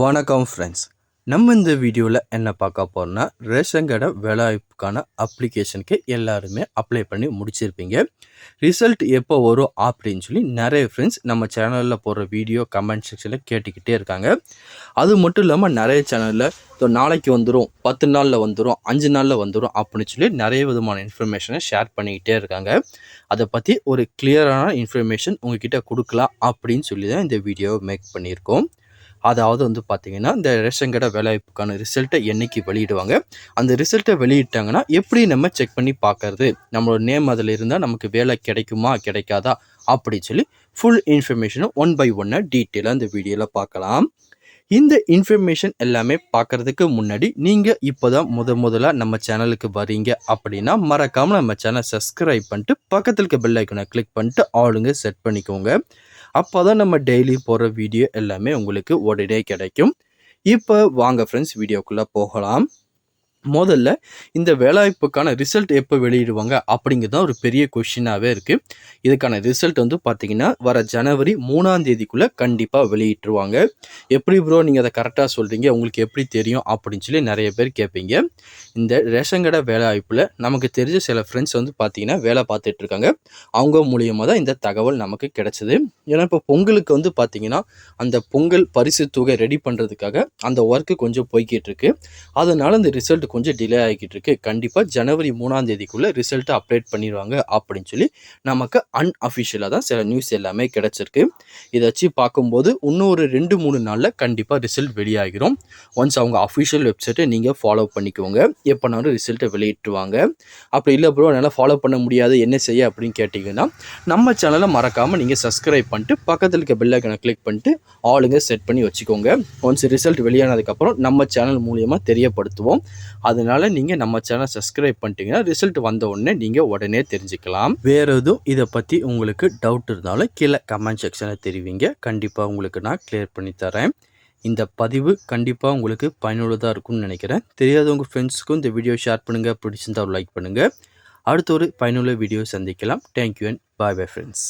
வணக்கம் ஃப்ரெண்ட்ஸ். நம்ம இந்த வீடியோவில் என்ன பார்க்க போகிறோம்னா, ரேஷன் கடை வேலைவாய்ப்புக்கான அப்ளிகேஷனுக்கு எல்லாருமே அப்ளை பண்ணி முடிச்சிருப்பீங்க. ரிசல்ட் எப்போ வரும் அப்படின்னு சொல்லி நிறைய ஃப்ரெண்ட்ஸ் நம்ம சேனலில் போடுற வீடியோ கமெண்ட் செக்ஷனில் கேட்டுக்கிட்டே இருக்காங்க. அது மட்டும் இல்லாமல் நிறைய சேனலில் நாளைக்கு வந்துடும், 10 நாளில் வந்துடும், 5 நாளில் வந்துடும் அப்படின்னு சொல்லி நிறைய விதமான இன்ஃபர்மேஷனை ஷேர் பண்ணிக்கிட்டே இருக்காங்க. அதை பற்றி ஒரு கிளியரான இன்ஃபர்மேஷன் உங்ககிட்ட கொடுக்கலாம் அப்படின்னு சொல்லி தான் இந்த வீடியோவை மேக் பண்ணியிருக்கோம். அதாவது பார்த்தீங்கன்னா, இந்த ரேஷன் கடை வேலைவாய்ப்புக்கான ரிசல்ட்டை என்னைக்கு வெளியிடுவாங்க, அந்த ரிசல்ட்டை வெளியிட்டாங்கன்னா எப்படி நம்ம செக் பண்ணி பார்க்கறது, நம்மளோட நேம் அதில் இருந்தால் நமக்கு வேலை கிடைக்குமா கிடைக்காதா அப்படின்னு சொல்லி ஃபுல் இன்ஃபர்மேஷனும் ஒன் பை ஒன்னாக டீட்டெயிலாக இந்த வீடியோவில் பார்க்கலாம். இந்த இன்ஃபர்மேஷன் எல்லாமே பார்க்குறதுக்கு முன்னாடி நீங்கள் இப்போ தான் முதல்ல நம்ம சேனலுக்கு வரீங்க அப்படின்னா மறக்காமல் நம்ம சேனல் சப்ஸ்கிரைப் பண்ணிட்டு பக்கத்தில் இருக்க பெல் ஐக்கனை கிளிக் பண்ணிட்டு ஆளுங்க செட் பண்ணிக்கோங்க. அப்போ தான் நம்ம டெய்லி போடுற வீடியோ எல்லாமே உங்களுக்கு உடனே கிடைக்கும். இப்போ வாங்க ஃப்ரெண்ட்ஸ் வீடியோக்குள்ளே போகலாம். முதல்ல இந்த வேலைவாய்ப்புக்கான ரிசல்ட் எப்போ வெளியிடுவாங்க அப்படிங்கிறது தான் ஒரு பெரிய கொஷினாகவே இருக்குது. இதுக்கான ரிசல்ட் பார்த்திங்கன்னா வர ஜனவரி 3ஆம் தேதிக்குள்ளே கண்டிப்பாக வெளியிட்டுருவாங்க. எப்படி ப்ரோ நீங்கள் அதை கரெக்டாக சொல்கிறீங்க, உங்களுக்கு எப்படி தெரியும் அப்படின்னு சொல்லி நிறைய பேர் கேட்பீங்க. இந்த ரேஷன் கடை வேலைவாய்ப்பில் நமக்கு தெரிஞ்ச சில ஃப்ரெண்ட்ஸ் பார்த்திங்கன்னா வேலை பார்த்துட்ருக்காங்க. அவங்க மூலியமாக தான் இந்த தகவல் நமக்கு கிடச்சிது. ஏன்னா இப்போ பொங்கலுக்கு பார்த்திங்கன்னா அந்த பொங்கல் பரிசு தொகை ரெடி பண்ணுறதுக்காக அந்த ஒர்க்கு கொஞ்சம் போய்கிட்டு இருக்கு. அதனால் அந்த ரிசல்ட் கொஞ்சம் டிலே ஆகிக்கிட்டு இருக்கு. கண்டிப்பாக ஜனவரி 3ஆம் தேதிக்குள்ளே ரிசல்ட்டை அப்டேட் பண்ணிடுவாங்க அப்படின்னு சொல்லி நமக்கு அன்அஃபிஷியலாக தான் சில நியூஸ் எல்லாமே கிடச்சிருக்கு. இதை வச்சு பார்க்கும்போது இன்னும் ஒரு 2-3 நாளில் கண்டிப்பாக ரிசல்ட் வெளியாகிரும். ஒன்ஸ் அவங்க அஃபிஷியல் வெப்சைட்டை நீங்கள் ஃபாலோ பண்ணிக்கோங்க. எப்போனாலும் ரிசல்ட்டை வெளியிட்டுருவாங்க. அப்படி இல்லை ப்ரோ என்னால் ஃபாலோ பண்ண முடியாது என்ன செய்ய அப்படின்னு கேட்டிங்கன்னா, நம்ம சேனலை மறக்காமல் நீங்கள் சப்ஸ்கிரைப் பண்ணிட்டு பக்கத்தில் இருக்க பெல் ஐக்கனை கிளிக் பண்ணிட்டு ஆளுங்க செட் பண்ணி வச்சுக்கோங்க. ஒன்ஸ் ரிசல்ட் வெளியானதுக்கப்புறம் நம்ம சேனல் மூலியமாக தெரியப்படுத்துவோம். அதனால் நீங்கள் நம்ம சேனல் சப்ஸ்கிரைப் பண்ணிட்டீங்கன்னா ரிசல்ட் வந்த உடனே நீங்கள் உடனே தெரிஞ்சுக்கலாம். வேறு எதுவும் இதை பற்றி உங்களுக்கு டவுட் இருந்தாலும் கீழே கமெண்ட் செக்ஷனில் தெரிவிங்க. கண்டிப்பாக உங்களுக்கு நான் கிளியர் பண்ணி தரேன். இந்த பதிவு கண்டிப்பாக உங்களுக்கு பயனுள்ளதாக இருக்கும்னு நினைக்கிறேன். தெரியாதவங்க ஃப்ரெண்ட்ஸுக்கும் இந்த வீடியோ ஷேர் பண்ணுங்கள். பிடிச்சிருந்தால் லைக் பண்ணுங்கள். அடுத்த ஒரு பயனுள்ள வீடியோ சந்திக்கலாம். Thank you and bye bye friends.